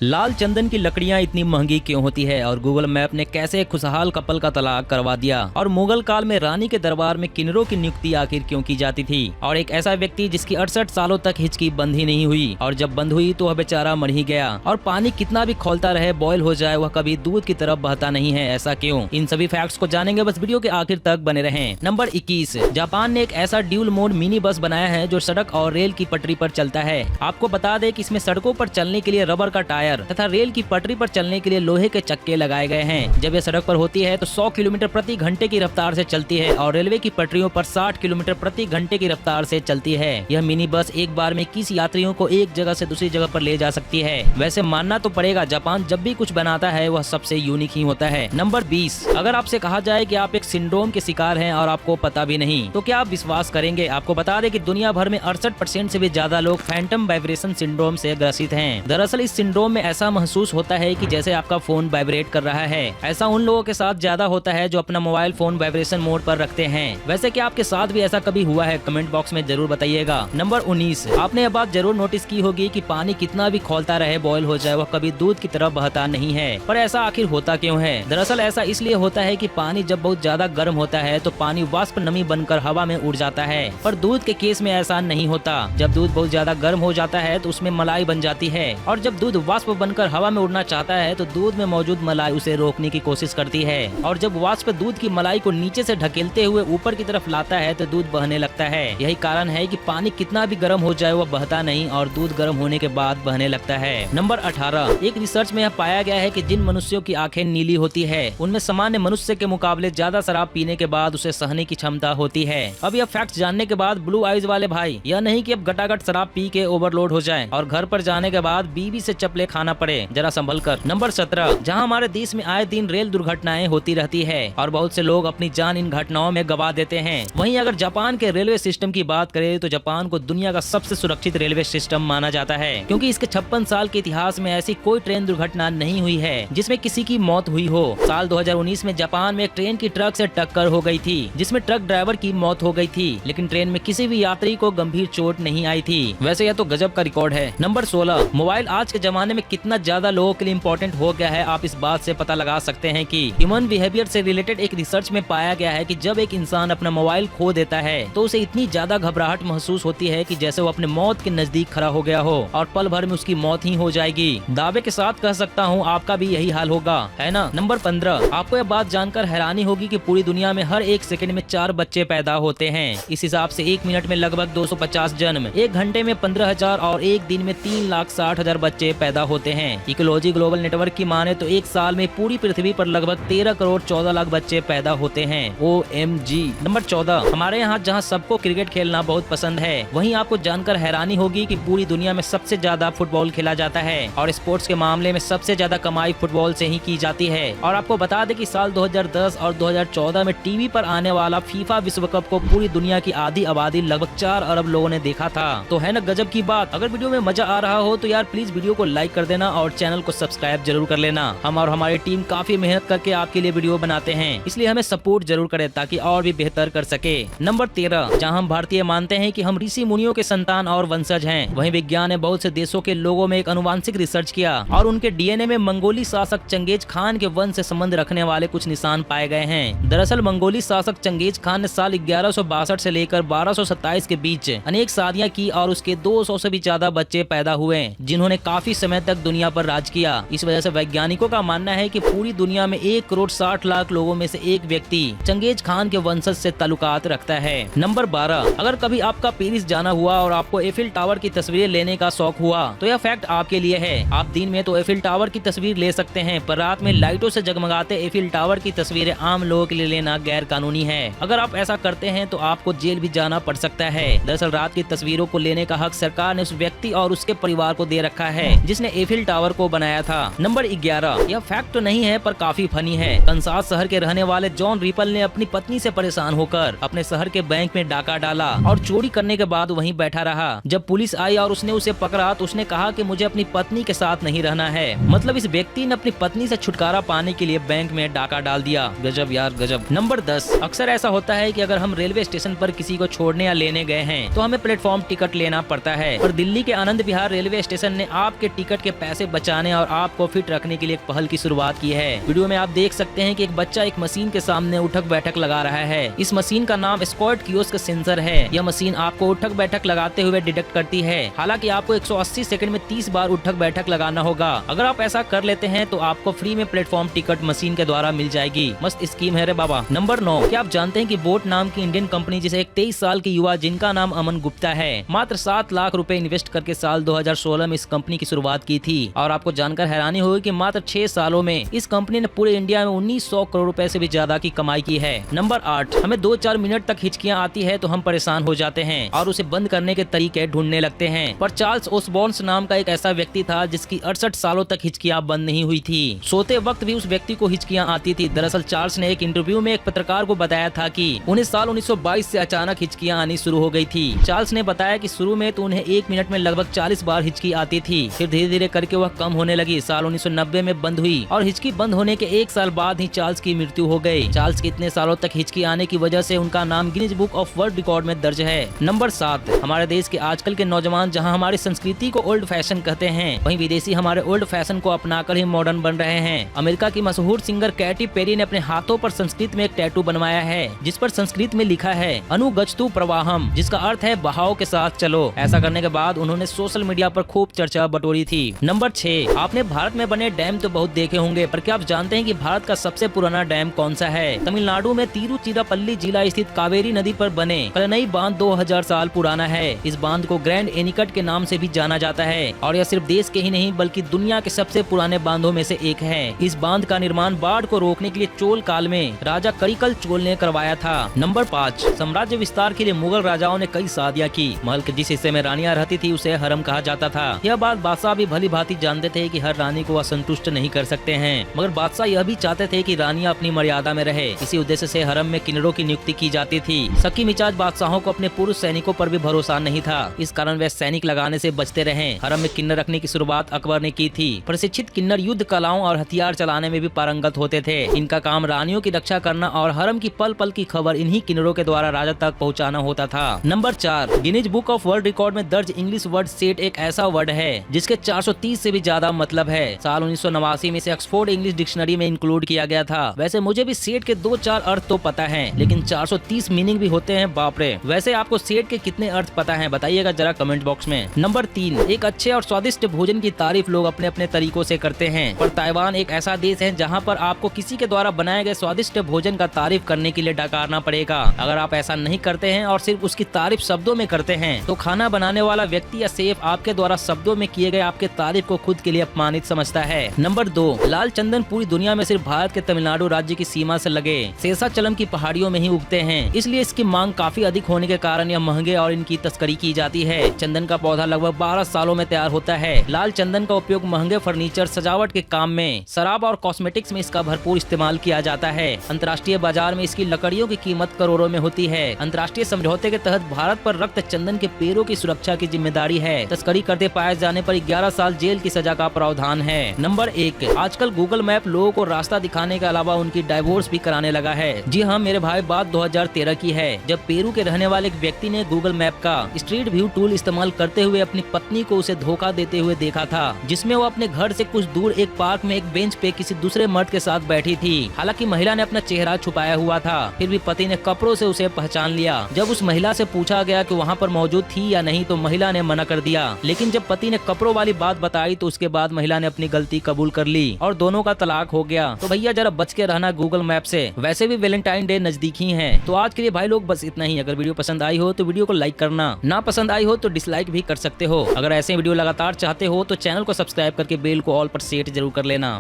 लाल चंदन की लकड़ियां इतनी महंगी क्यों होती है और गूगल मैप ने कैसे खुशहाल कपल का तलाक करवा दिया और मुगल काल में रानी के दरबार में किन्नरों की नियुक्ति आखिर क्यों की जाती थी और एक ऐसा व्यक्ति जिसकी 68 सालों तक हिचकी बंद ही नहीं हुई और जब बंद हुई तो वह बेचारा मर ही गया और पानी कितना भी खौलता रहे बॉयल हो जाए वह कभी दूध की तरफ बहता नहीं है, ऐसा क्यों? इन सभी फैक्ट्स को जानेंगे, बस वीडियो के आखिर तक बने रहें। नंबर 21, जापान ने एक ऐसा ड्यूल मोड मिनी बस बनाया है जो सड़क और रेल की पटरी पर चलता है। आपको बता दें कि इसमें सड़कों पर चलने के लिए रबर का टायर तथा रेल की पटरी पर चलने के लिए लोहे के चक्के लगाए गए हैं। जब यह सड़क पर होती है तो 100 किलोमीटर प्रति घंटे की रफ्तार से चलती है और रेलवे की पटरियों पर 60 किलोमीटर प्रति घंटे की रफ्तार से चलती है। यह मिनी बस एक बार में 21 यात्रियों को एक जगह से दूसरी जगह पर ले जा सकती है। वैसे मानना तो पड़ेगा, जापान जब भी कुछ बनाता है वह सबसे यूनिक ही होता है। नंबर 20, अगर आपसे कहा जाए कि आप एक सिंड्रोम के शिकार हैं और आपको पता भी नहीं तो क्या आप विश्वास करेंगे? आपको बता दें कि दुनिया भर में 68% से भी ज्यादा लोग फैंटम वाइब्रेशन सिंड्रोम से ग्रसित हैं। दरअसल इस सिंड्रोम में ऐसा महसूस होता है कि जैसे आपका फोन वाइब्रेट कर रहा है। ऐसा उन लोगों के साथ ज्यादा होता है जो अपना मोबाइल फोन वाइब्रेशन मोड पर रखते हैं। वैसे क्या आपके साथ भी ऐसा कभी हुआ है? कमेंट बॉक्स में जरूर बताइएगा। नंबर 19, आपने यह बात जरूर नोटिस की होगी कि पानी कितना भी खौलता रहे बॉयल हो जाए वह कभी दूध की तरफ बहता नहीं है। पर ऐसा आखिर होता क्यों है? दरअसल ऐसा इसलिए होता है कि पानी जब बहुत ज्यादा गर्म होता है तो पानी वाष्प नमी बनकर हवा में उड़ जाता है, पर दूध के केस में ऐसा नहीं होता। जब दूध बहुत ज्यादा गर्म हो जाता है तो उसमें मलाई बन जाती है और जब दूध वाष्प बनकर हवा में उड़ना चाहता है तो दूध में मौजूद मलाई उसे रोकने की कोशिश करती है और जब वाष्प दूध की मलाई को नीचे से ढकेलते हुए ऊपर की तरफ लाता है तो दूध बहने लगता है। यही कारण है कि पानी कितना भी गर्म हो जाए वह बहता नहीं और दूध गर्म होने के बाद बहने लगता है। नंबर 18, एक रिसर्च में यह पाया गया है कि जिन मनुष्यों की आंखें नीली होती है उनमें सामान्य मनुष्य के मुकाबले ज्यादा शराब पीने के बाद उसे सहने की क्षमता होती है। अब यह फैक्ट जानने के बाद ब्लू आइज वाले भाई, यह नहीं कि अब गटागट शराब पी के ओवरलोड हो जाए और घर पर जाने के बाद बीवी से चपले खाना पड़े, जरा संभल कर। नंबर 17, जहां हमारे देश में आए दिन रेल दुर्घटनाएं होती रहती है और बहुत से लोग अपनी जान इन घटनाओं में गवा देते हैं। वहीं अगर जापान के रेलवे सिस्टम की बात करें तो जापान को दुनिया का सबसे सुरक्षित रेलवे सिस्टम माना जाता है, क्योंकि इसके 56 साल के इतिहास में ऐसी कोई ट्रेन दुर्घटना नहीं हुई है जिसमें किसी की मौत हुई हो। साल 2019 में जापान में एक ट्रेन की ट्रक से टक्कर हो गई थी जिसमें ट्रक ड्राइवर की मौत हो गई थी, लेकिन ट्रेन में किसी भी यात्री को गंभीर चोट नहीं आई थी। वैसे यह तो गजब का रिकॉर्ड है। नंबर 16, मोबाइल आज के जमाने में कितना ज्यादा लोगों के लिए इम्पोर्टेंट हो गया है आप इस बात से पता लगा सकते हैं कि ह्यूमन बिहेवियर से रिलेटेड एक रिसर्च में पाया गया है कि जब एक इंसान अपना मोबाइल खो देता है तो उसे इतनी ज्यादा घबराहट महसूस होती है कि जैसे वो अपने मौत के नजदीक खड़ा हो गया हो और पल भर में उसकी मौत ही हो जाएगी। दावे के साथ कह सकता हूँ आपका भी यही हाल होगा, है ना? नंबर 15, आपको यह बात जानकर हैरानी होगी कि पूरी दुनिया में हर एक सेकंड में 4 बच्चे पैदा होते हैं। इस हिसाब से 1 मिनट में लगभग 250 जन्म, 1 घंटे में 15,000 और 1 दिन में 3,60,000 बच्चे पैदा होते हैं। इकोलॉजी ग्लोबल नेटवर्क की माने तो एक साल में पूरी पृथ्वी पर लगभग 13 करोड़ 14 लाख बच्चे पैदा होते हैं। OMG। नंबर 14, हमारे यहाँ जहाँ सबको क्रिकेट खेलना बहुत पसंद है वहीं आपको जानकर हैरानी होगी कि पूरी दुनिया में सबसे ज्यादा फुटबॉल खेला जाता है और स्पोर्ट्स के मामले में सबसे ज्यादा कमाई फुटबॉल से ही की जाती है। और आपको बता दें कि साल 2010 और 2014 में टीवी पर आने वाला फीफा विश्व कप को पूरी दुनिया की आधी आबादी लगभग 4 अरब लोगों ने देखा था। तो है ना गजब की बात। अगर वीडियो में मजा आ रहा हो तो यार प्लीज वीडियो को लाइक कर देना और चैनल को सब्सक्राइब जरूर कर लेना। हम और हमारी टीम काफी मेहनत करके आपके लिए वीडियो बनाते हैं, इसलिए हमें सपोर्ट जरूर करें ताकि और भी बेहतर कर सके। नंबर 13, जहां हम भारतीय मानते हैं कि हम ऋषि मुनियों के संतान और वंशज हैं, वहीं विज्ञान ने बहुत से देशों के लोगों में एक अनुवांशिक रिसर्च किया और उनके डीएनए में मंगोली शासक चंगेज खान के वंश से संबंध रखने वाले कुछ निशान पाए गए हैं। दरअसल मंगोली शासक चंगेज खान ने साल 1162 से लेकर 1227 के बीच अनेक शादियां की और उसके 200 से भी ज्यादा बच्चे पैदा हुए जिन्होंने काफी समय तक दुनिया पर राज किया। इस वजह से वैज्ञानिकों का मानना है कि पूरी दुनिया में 1 करोड़ 60 लाख लोगों में से एक व्यक्ति चंगेज खान के वंशज से ताल्लुकात रखता है। नंबर 12, अगर कभी आपका पेरिस जाना हुआ और आपको एफिल टावर की तस्वीरें लेने का शौक हुआ तो यह फैक्ट आपके लिए है। आप दिन में तो एफिल टावर की तस्वीर ले सकते हैं, पर रात में लाइटों से जगमगाते एफिल टावर की तस्वीरें आम लोगों के लिए लेना गैर कानूनी है। अगर आप ऐसा करते हैं तो आपको जेल भी जाना पड़ सकता है। दरअसल रात की तस्वीरों को लेने का हक सरकार ने उस व्यक्ति और उसके परिवार को दे रखा है जिसने एफिल टावर को बनाया था। नंबर 11, यह फैक्ट तो नहीं है पर काफी फनी है। कंसास शहर के रहने वाले जॉन रिपल ने अपनी पत्नी से परेशान होकर अपने शहर के बैंक में डाका डाला और चोरी करने के बाद वहीं बैठा रहा। जब पुलिस आई और उसने उसे पकड़ा तो उसने कहा कि मुझे अपनी पत्नी के साथ नहीं रहना है। मतलब इस व्यक्ति ने अपनी पत्नी से छुटकारा पाने के लिए बैंक में डाका डाल दिया। गजब यार गजब। नंबर 10, अक्सर ऐसा होता है कि अगर हम रेलवे स्टेशन पर किसी को छोड़ने या लेने गए हैं तो हमें प्लेटफॉर्म टिकट लेना पड़ता है, और दिल्ली के आनंद विहार रेलवे स्टेशन ने आपके टिकट के के पैसे बचाने और आपको फिट रखने के लिए एक पहल की शुरुआत की है। वीडियो में आप देख सकते हैं कि एक बच्चा एक मशीन के सामने उठक बैठक लगा रहा है। इस मशीन का नाम स्क्वाट कियोस्क सेंसर है। यह मशीन आपको उठक बैठक लगाते हुए डिटेक्ट करती है। हालांकि आपको 180 सेकंड में 30 बार उठक बैठक लगाना होगा। अगर आप ऐसा कर लेते हैं तो आपको फ्री में प्लेटफॉर्म टिकट मशीन के द्वारा मिल जाएगी। मस्त स्कीम है रे बाबा। नंबर 9, क्या आप जानते हैं कि बोट नाम की इंडियन कंपनी जिसे एक 23 साल के युवा जिनका नाम अमन गुप्ता है, मात्र 7 लाख रुपए इन्वेस्ट करके साल 2016 में इस कंपनी की शुरुआत की थी। और आपको जानकर हैरानी होगी कि मात्र 6 सालों में इस कंपनी ने पूरे इंडिया में 1900 करोड़ रुपए से भी ज्यादा की कमाई की है। नंबर 8, हमें 2-4 मिनट तक हिचकियां आती है तो हम परेशान हो जाते हैं और उसे बंद करने के तरीके ढूंढने लगते हैं। पर चार्ल्स ओसबॉर्न नाम का एक ऐसा व्यक्ति था जिसकी 68 सालों तक हिचकियां बंद नहीं हुई थी। सोते वक्त भी उस व्यक्ति को हिचकियां आती थी। दरअसल चार्ल्स ने एक इंटरव्यू में एक पत्रकार को बताया था कि उन्हें साल 1922 से अचानक हिचकियां आनी शुरू हो गई थी। चार्ल्स ने बताया कि शुरू में तो उन्हें 1 मिनट में लगभग 40 बार हिचकी आती थी, फिर धीरे धीरे करके वह कम होने लगी। साल 1990 में बंद हुई और हिचकी बंद होने के 1 साल बाद ही चार्ल्स की मृत्यु हो गई। चार्ल्स के इतने सालों तक हिचकी आने की वजह से उनका नाम Guinness book of world record में दर्ज है। नंबर 7, हमारे देश के आजकल के नौजवान जहां हमारी संस्कृति को ओल्ड फैशन कहते हैं, वहीं विदेशी हमारे ओल्ड फैशन को अपनाकर ही मॉडर्न बन रहे हैं। अमेरिका की मशहूर सिंगर कैटी पेरी ने अपने हाथों पर संस्कृत में एक टैटू बनवाया है जिस पर संस्कृत में लिखा है अनुगच्छतु प्रवाहम, जिसका अर्थ है बहाव के साथ चलो। ऐसा करने के बाद उन्होंने सोशल मीडिया पर खूब चर्चा बटोरी थी। नंबर 6, आपने भारत में बने डैम तो बहुत देखे होंगे, पर क्या आप जानते हैं कि भारत का सबसे पुराना डैम कौन सा है? तमिलनाडु में तिरुचिरापल्ली जिला स्थित कावेरी नदी पर बने कलनई बांध 2000 साल पुराना है। इस बांध को ग्रैंड एनिकट के नाम से भी जाना जाता है और यह सिर्फ देश के ही नहीं बल्कि दुनिया के सबसे पुराने बांधों में से एक है। इस बांध का निर्माण बाढ़ को रोकने के लिए चोल काल में राजा करिकल चोल ने करवाया था। नंबर 5, साम्राज्य विस्तार के लिए मुगल राजाओं ने कई शादियां की। महल के जिस हिस्से में रानियां रहती थी उसे हरम कहा जाता था। यह बात बादशाह भी भली भांति जानते थे कि हर रानी को असंतुष्ट नहीं कर सकते हैं, मगर बादशाह यह भी चाहते थे कि रानियां अपनी मर्यादा में रहे। इसी उद्देश्य से हरम में किन्नरों की नियुक्ति की जाती थी। सकी मिजाज बादशाहों को अपने पुरुष सैनिकों पर भी भरोसा नहीं था, इस कारण वे सैनिक लगाने से बचते रहे। हरम में किन्नर रखने की शुरुआत अकबर ने की थी। प्रशिक्षित किन्नर युद्ध कलाओं और हथियार चलाने में भी पारंगत होते थे। इनका काम रानियों की रक्षा करना और हरम की पल पल की खबर इन्हीं किन्नरों के द्वारा राजा तक पहुंचाना होता था। Number 4, Guinness book of world record में दर्ज इंग्लिश वर्ड सेट एक ऐसा वर्ड है जिसके 430 से भी ज्यादा मतलब है। साल 1989 में इसे ऑक्सफोर्ड इंग्लिश डिक्शनरी में इंक्लूड किया गया था। वैसे मुझे भी सेट के 2-4 अर्थ तो पता है, लेकिन 430 मीनिंग भी होते हैं, बाप रे। वैसे आपको सेट के कितने अर्थ पता है बताइएगा जरा कमेंट बॉक्स में। नंबर 3, एक अच्छे और स्वादिष्ट भोजन की तारीफ लोग अपने अपने तरीकों से करते हैं, पर ताइवान एक ऐसा देश है जहाँ पर आपको किसी के द्वारा बनाए गए स्वादिष्ट भोजन का तारीफ करने के लिए डकारना पड़ेगा। अगर आप ऐसा नहीं करते हैं और सिर्फ उसकी तारीफ शब्दों में करते हैं तो खाना बनाने वाला व्यक्ति या शेफ आपके द्वारा शब्दों में किए गए आपके तारीफ को खुद के लिए अपमानित समझता है। नंबर 2, लाल चंदन पूरी दुनिया में सिर्फ भारत के तमिलनाडु राज्य की सीमा से लगे शेषाचलम की पहाड़ियों में ही उगते हैं, इसलिए इसकी मांग काफी अधिक होने के कारण यह महंगे और इनकी तस्करी की जाती है। चंदन का पौधा लगभग 12 सालों में तैयार होता है। लाल चंदन का उपयोग महंगे फर्नीचर, सजावट के काम में, शराब और कॉस्मेटिक्स में इसका भरपूर इस्तेमाल किया जाता है। अंतर्राष्ट्रीय बाजार में इसकी लकड़ियों की कीमत करोड़ों में होती है। अंतर्राष्ट्रीय समझौते के तहत भारत पर रक्त चंदन के पेड़ों की सुरक्षा की जिम्मेदारी है। तस्करी करते पाए जाने पर 11 साल जेल की सजा का प्रावधान है। नंबर 1, आजकल गूगल मैप लोगों को रास्ता दिखाने के अलावा उनकी डाइवोर्स भी कराने लगा है। जी हाँ मेरे भाई, बात 2013 की है जब पेरू के रहने वाले एक व्यक्ति ने गूगल मैप का स्ट्रीट व्यू टूल इस्तेमाल करते हुए अपनी पत्नी को उसे धोखा देते हुए देखा था, जिसमें वो अपने घर से कुछ दूर एक पार्क में एक बेंच पे किसी दूसरे मर्द के साथ बैठी थी। हालांकि महिला ने अपना चेहरा छुपाया हुआ था, फिर भी पति ने कपड़ों से उसे पहचान लिया। जब उस महिला से पूछा गया कि वहाँ पर मौजूद थी या नहीं तो महिला ने मना कर दिया, लेकिन जब पति ने कपड़ों वाली बात बताई तो उसके बाद महिला ने अपनी गलती कबूल कर ली और दोनों का तलाक हो गया। तो भैया जरा बच के रहना गूगल मैप से। वैसे भी वैलेंटाइन डे नजदीक ही है। तो आज के लिए भाई लोग बस इतना ही। अगर वीडियो पसंद आई हो तो वीडियो को लाइक करना, ना पसंद आई हो तो डिसलाइक भी कर सकते हो। अगर ऐसे वीडियो लगातार चाहते हो तो चैनल को सब्सक्राइब करके बेल को ऑल पर सेट जरूर कर लेना।